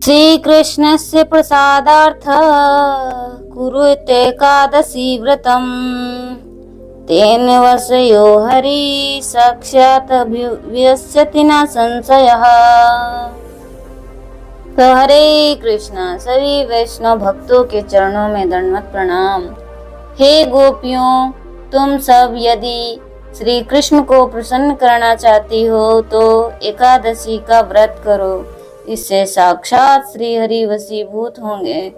श्रीकृष्णस्य प्रसादार्थ कुरुते एकादशी व्रतम् तेन वशयो हरि साक्षात् अभिव्यस्यति न संशयः। तो हरे कृष्णा। सभी वैष्णव भक्तों के चरणों में दंडवत प्रणाम। हे गोपियों, तुम सब यदि श्री कृष्ण को प्रसन्न करना चाहती हो तो एकादशी का व्रत करो। इससे साक्षात श्री हरि वशीभूत होंगे,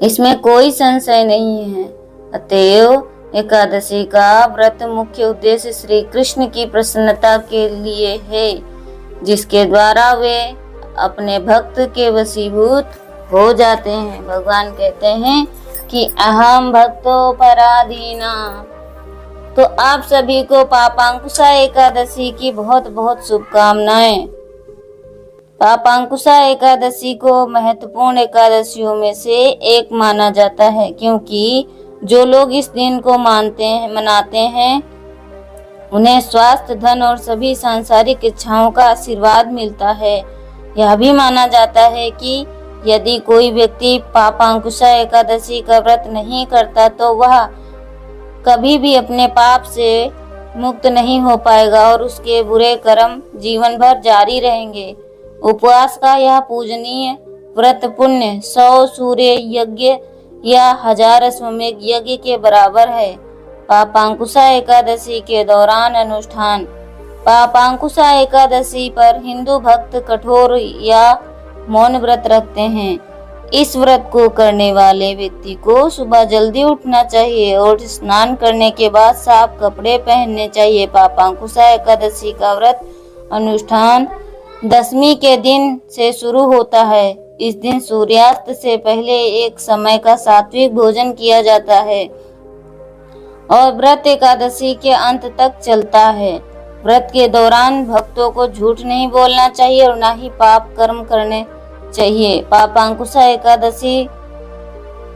इसमें कोई संशय नहीं है। अतएव एकादशी का व्रत मुख्य उद्देश्य श्री कृष्ण की प्रसन्नता के लिए है, जिसके द्वारा वे अपने भक्त के वशीभूत हो जाते हैं। भगवान कहते हैं कि अहम भक्तो पराधीना। तो आप सभी को पापांकुशा एकादशी की बहुत बहुत शुभकामनाएं। पापांकुशा एकादशी को महत्वपूर्ण एकादशियों में से एक माना जाता है, क्योंकि जो लोग इस दिन को मनाते हैं उन्हें स्वास्थ्य, धन और सभी सांसारिक इच्छाओं का आशीर्वाद मिलता है। यह भी माना जाता है कि यदि कोई व्यक्ति पापांकुशा एकादशी का व्रत नहीं करता तो वह कभी भी अपने पाप से मुक्त नहीं हो पाएगा और उसके बुरे कर्म जीवन भर जारी रहेंगे। उपवास का यह पूजनीय व्रत पुण्य 100 सूर्य यज्ञ या 1000 अश्वमेध यज्ञ के बराबर है। पापांकुशा एकादशी के दौरान अनुष्ठान। पापांकुशा एकादशी पर हिंदू भक्त कठोर या मौन व्रत रखते हैं। इस व्रत को करने वाले व्यक्ति को सुबह जल्दी उठना चाहिए और स्नान करने के बाद साफ कपड़े पहनने चाहिए। पापांकुशा एकादशी का व्रत अनुष्ठान दशमी के दिन से शुरू होता है। इस दिन सूर्यास्त से पहले एक समय का सात्विक भोजन किया जाता है और व्रत एकादशी के अंत तक चलता है। व्रत के दौरान भक्तों को झूठ नहीं बोलना चाहिए और ना ही पाप कर्म करने चाहिए। पापांकुशा एकादशी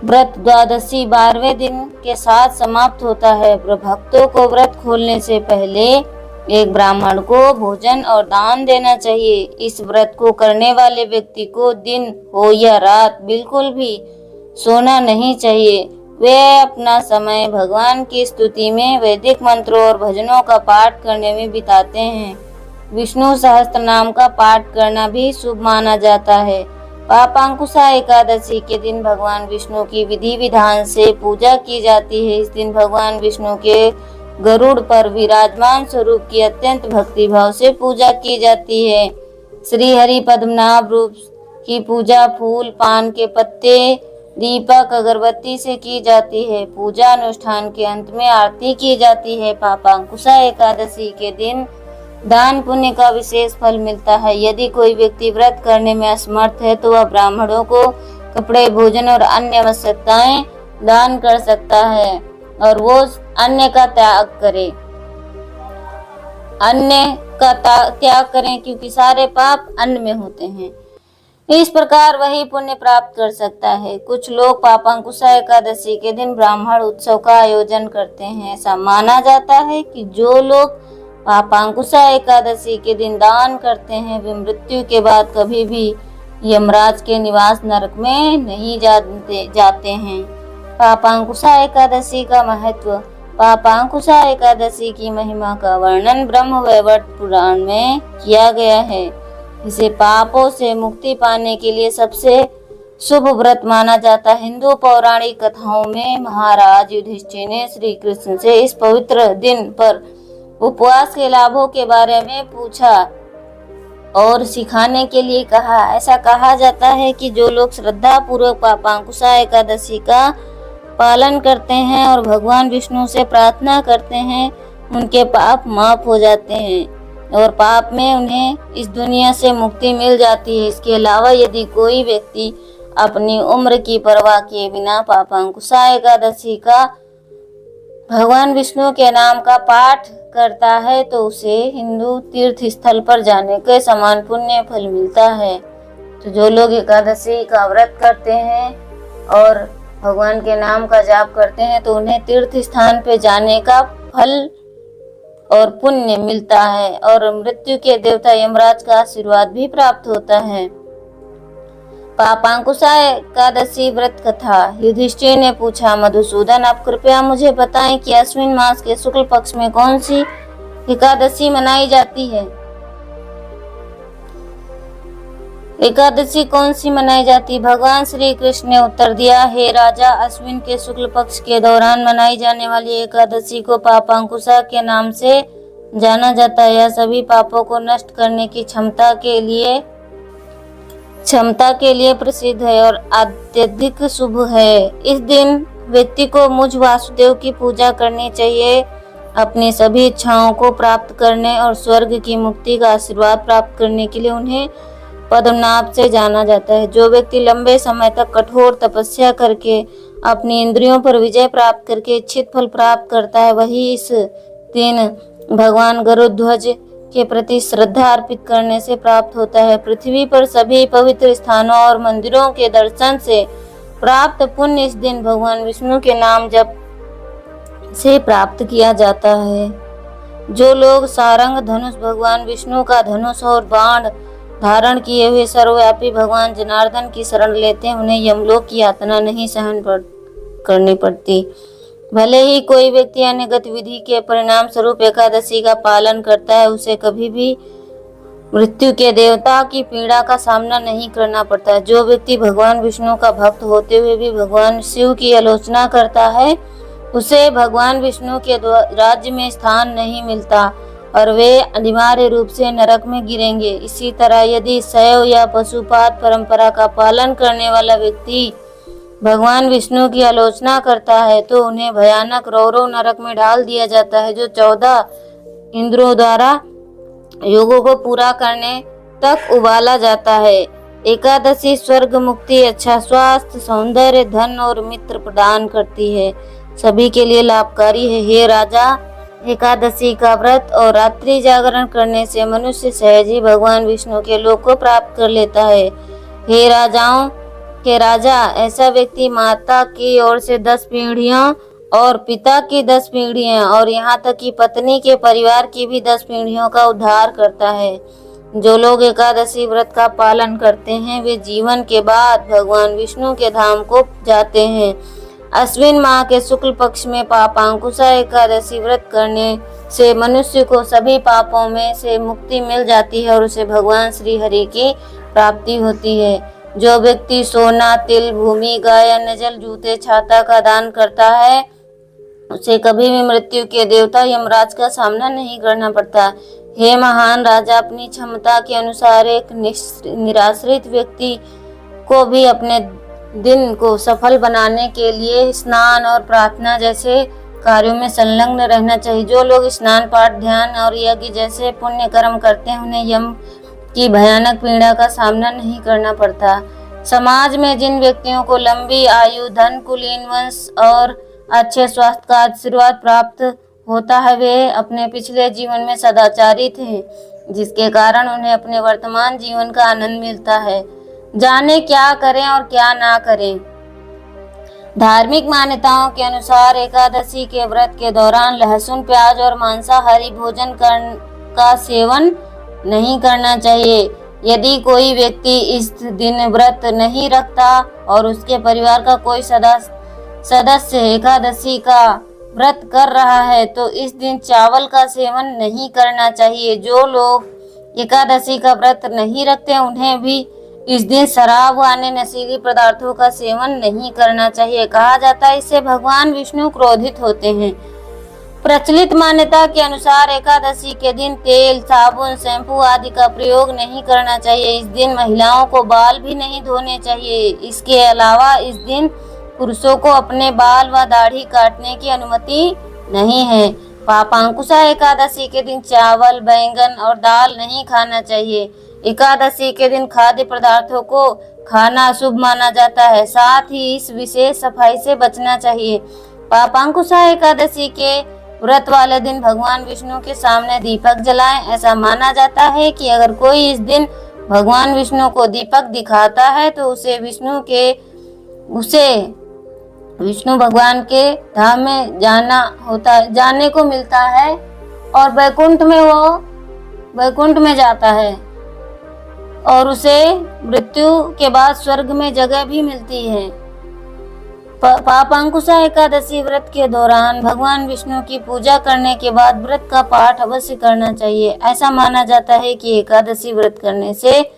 व्रत द्वादशी 12वें दिन के साथ समाप्त होता है। भक्तों को व्रत खोलने से पहले एक ब्राह्मण को भोजन और दान देना चाहिए। इस व्रत को करने वाले व्यक्ति को दिन हो या रात बिल्कुल भी सोना नहीं चाहिए। वे अपना समय भगवान की स्तुति में, वैदिक मंत्रों और भजनों का पाठ करने में बिताते हैं। विष्णु सहस्त्र नाम का पाठ करना भी शुभ माना जाता है। पापांकुशा एकादशी के दिन भगवान विष्णु की विधि विधान से पूजा की जाती है। इस दिन भगवान विष्णु के गरुड़ पर विराजमान स्वरूप की अत्यंत भक्तिभाव से पूजा की जाती है। श्री हरि पद्मनाभ रूप की पूजा फूल, पान के पत्ते, दीपक, अगरबत्ती से की जाती है। पूजा अनुष्ठान के अंत में आरती की जाती है। पापांकुशा एकादशी के दिन दान पुण्य का विशेष फल मिलता है। यदि कोई व्यक्ति व्रत करने में असमर्थ है तो वह ब्राह्मणों को कपड़े, भोजन और अन्य आवश्यकताएं दान कर सकता है और वो अन्य का त्याग करें, क्योंकि सारे पाप अन्न में होते हैं। इस प्रकार वही पुण्य प्राप्त कर सकता है। कुछ लोग पापांकुशा एकादशी के दिन ब्राह्मण उत्सव का आयोजन करते हैं। ऐसा माना जाता है कि जो लोग पापांकुशा एकादशी के दिन दान करते हैं वे मृत्यु के बाद कभी भी यमराज के निवास नरक में नहीं जाते हैं। पापांकुशा एकादशी का महत्व। पापांकुशा एकादशी की महिमा का वर्णन ब्रह्म वैवर्त पुराण में किया गया है। इसे पापों से मुक्ति पाने के लिए सबसे शुभ व्रत माना जाता है। हिंदू पौराणिक कथाओं में महाराज युधिष्ठिर ने श्री कृष्ण से इस पवित्र दिन पर उपवास के लाभों के बारे में पूछा और सिखाने के लिए कहा। ऐसा कहा जाता है कि जो लोग श्रद्धा पूर्वक पापांकुशा एकादशी का पालन करते हैं और भगवान विष्णु से प्रार्थना करते हैं, उनके पाप माफ हो जाते हैं और पाप में उन्हें इस दुनिया से मुक्ति मिल जाती है। इसके अलावा यदि कोई व्यक्ति अपनी उम्र की परवाह किए बिना पापांकुशा एकादशी का भगवान विष्णु के नाम का पाठ करता है तो उसे हिंदू तीर्थ स्थल पर जाने के समान पुण्य फल मिलता है। तो जो लोग एकादशी का व्रत करते हैं और भगवान के नाम का जाप करते हैं तो उन्हें तीर्थ स्थान पे जाने का फल और पुण्य मिलता है और मृत्यु के देवता यमराज का आशीर्वाद भी प्राप्त होता है। पापांकुशा एकादशी व्रत कथा। युधिष्ठिर ने पूछा, मधुसूदन, आप कृपया मुझे बताएं कि अश्विन मास के शुक्ल पक्ष में कौन सी एकादशी मनाई जाती है। एकादशी कौन सी मनाई जाती? भगवान श्री कृष्ण ने उत्तर दिया, हे राजा, अश्विन के शुक्ल पक्ष के दौरान मनाई जाने वाली एकादशी को पापांकुशा के नाम से जाना जाता है। यह सभी पापों को नष्ट करने की क्षमता के लिए प्रसिद्ध है और अत्यधिक शुभ है। इस दिन व्यक्ति को मुझ वासुदेव की पूजा करनी चाहिए। अपनी सभी इच्छाओं को प्राप्त करने और स्वर्ग की मुक्ति का आशीर्वाद प्राप्त करने के लिए उन्हें पद्मनाभ से जाना जाता है। जो व्यक्ति लंबे समय तक कठोर तपस्या करके अपनी इंद्रियों पर विजय प्राप्त करके इच्छित फल प्राप्त करता है, वही इस दिन भगवान गरुड़ध्वज के प्रति श्रद्धा अर्पित करने से प्राप्त होता है। पृथ्वी पर सभी पवित्र स्थानों और मंदिरों के दर्शन से प्राप्त पुण्य इस दिन भगवान विष्णु के नाम जप से प्राप्त किया जाता है। जो लोग सारंग धनुष, भगवान विष्णु का धनुष और बाण धारण किए हुए सर्वव्यापी भगवान जनार्दन की शरण लेते हैं, उन्हें यमलोक की यातना नहीं सहन करनी पड़ती। भले ही कोई व्यक्ति अन्य गतिविधि के परिणाम स्वरूप एकादशी का पालन करता है, उसे कभी भी मृत्यु के देवता की पीड़ा का सामना नहीं करना पड़ता। जो व्यक्ति भगवान विष्णु का भक्त होते हुए भी भगवान शिव की आलोचना करता है, उसे भगवान विष्णु के राज्य में स्थान नहीं मिलता और वे अनिवार्य रूप से नरक में गिरेंगे। इसी तरह यदि शैव या पशुपात परंपरा का पालन करने वाला व्यक्ति भगवान विष्णु की आलोचना करता है, तो उन्हें भयानक रौरव नरक में डाल दिया जाता है, जो 14 इंद्रों द्वारा योगों को पूरा करने तक उबाला जाता है। एकादशी स्वर्ग, मुक्ति, अच्छा स्वास्थ्य, सौंदर्य, धन और मित्र प्रदान करती है, सभी के लिए लाभकारी है। हे राजा, एकादशी का व्रत और रात्रि जागरण करने से मनुष्य सहज ही भगवान विष्णु के लोक को प्राप्त कर लेता है। हे राजाओं के राजा, ऐसा व्यक्ति माता की ओर से 10 पीढ़ियों और पिता की 10 पीढ़ियां और यहाँ तक कि पत्नी के परिवार की भी 10 पीढ़ियों का उद्धार करता है। जो लोग एकादशी व्रत का पालन करते हैं, वे जीवन के बाद भगवान विष्णु के धाम को जाते हैं। अश्विन माह के शुक्ल पक्ष में पापांकुशा एकादशी व्रत करने से मनुष्य को सभी पापों में से मुक्ति मिल जाती है और उसे भगवान श्री हरि की प्राप्ति होती है। जो व्यक्ति सोना, तिल, भूमि, गाय, अन्न, जल, जूते, छाता का दान करता है, उसे कभी भी मृत्यु के देवता यमराज का सामना नहीं करना पड़ता। हे महान राजा, अपनी क्षमता के अनुसार एक निराश्रित व्यक्ति को भी अपने दिन को सफल बनाने के लिए स्नान और प्रार्थना जैसे कार्यों में संलग्न रहना चाहिए। जो लोग स्नान, पाठ, ध्यान और यज्ञ जैसे पुण्य कर्म करते हैं, उन्हें यम की भयानक पीड़ा का सामना नहीं करना पड़ता। समाज में जिन व्यक्तियों को लंबी आयु, धन, कुलीन वंश और अच्छे स्वास्थ्य का आशीर्वाद प्राप्त होता है, वे अपने पिछले जीवन में सदाचारी थे, जिसके कारण उन्हें अपने वर्तमान जीवन का आनंद मिलता है। जाने क्या करें और क्या ना करें। धार्मिक मान्यताओं के अनुसार एकादशी के व्रत के दौरान लहसुन, प्याज और मांसाहारी भोजन का सेवन नहीं करना चाहिए। यदि कोई व्यक्ति इस दिन व्रत नहीं रखता और उसके परिवार का कोई सदस्य एकादशी का व्रत कर रहा है, तो इस दिन चावल का सेवन नहीं करना चाहिए। जो लोग एकादशी का व्रत नहीं रखते, उन्हें भी इस दिन शराब व अन्य नशीली पदार्थों का सेवन नहीं करना चाहिए। कहा जाता है, इससे भगवान विष्णु क्रोधित होते हैं। प्रचलित मान्यता के अनुसार एकादशी के दिन तेल, साबुन, शैम्पू आदि का प्रयोग नहीं करना चाहिए। इस दिन महिलाओं को बाल भी नहीं धोने चाहिए। इसके अलावा इस दिन पुरुषों को अपने बाल व दाढ़ी काटने की अनुमति नहीं है। पापांकुशा एकादशी के दिन चावल, बैंगन और दाल नहीं खाना चाहिए। एकादशी के दिन खाद्य पदार्थों को खाना अशुभ माना जाता है। साथ ही इस विशेष सफाई से बचना चाहिए। पापांकुशा एकादशी के व्रत वाले दिन भगवान विष्णु के सामने दीपक जलाएं। ऐसा माना जाता है कि अगर कोई इस दिन भगवान विष्णु को दीपक दिखाता है, तो उसे विष्णु भगवान के धाम में जाने को मिलता है और वैकुंठ में जाता है। और उसे मृत्यु के बाद स्वर्ग में जगह भी मिलती है। पापांकुशा एकादशी व्रत के दौरान भगवान विष्णु की पूजा करने के बाद व्रत का पाठ अवश्य करना चाहिए। ऐसा माना जाता है कि एकादशी व्रत करने से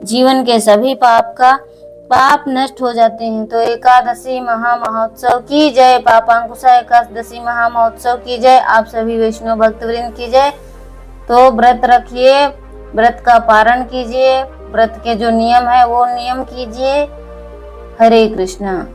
जीवन के सभी पाप नष्ट हो जाते हैं। तो एकादशी महामहोत्सव की जय, पापांकुशा एकादशी महामहोत्सव की जय, आप सभी वैष्णव भक्तवृंद की जय। तो व्रत रखिए, व्रत का पारण कीजिए, व्रत के जो नियम है वो नियम कीजिए। हरे कृष्णा।